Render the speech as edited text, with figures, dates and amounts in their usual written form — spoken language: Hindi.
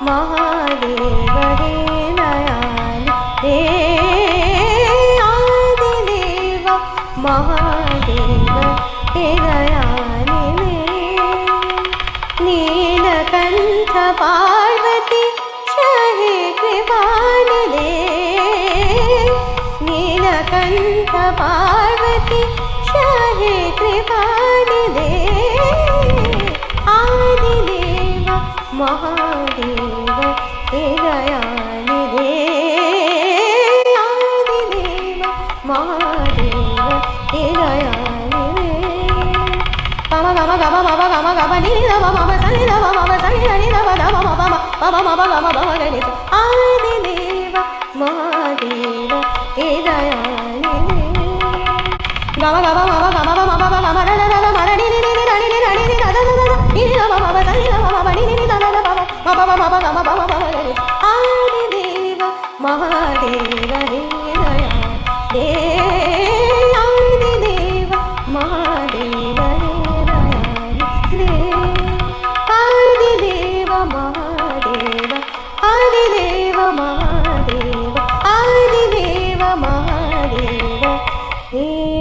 महादेव हे दयाल हे आदिदेव महादेव हे दयाल नीलकंठ पार्वती शहे कृपाल दे नीलकंठ पार्वती शहे कृपाल दे आदिदेव महादेव हे दयाल दे आदिदेव महादेव हे दयाल दे गम गम गम मम गम गम नि नम मम सनि नम मम सनि नि नम नम मम मम मम गम गम गनि आदिदेव महादेव हे दयाल दे गम गम मम गम मम मम गम न न न मर नि नि नि नि नि नि नि न न न नि नम मम सनि नम मम नि नि नि न न मम मम मम गम मम मम गनि आदिदेव महादेव हे दयाल दे आदिदेव महादेव आदिदेव महादेव आदिदेव महादेव आदिदेव महादेव हे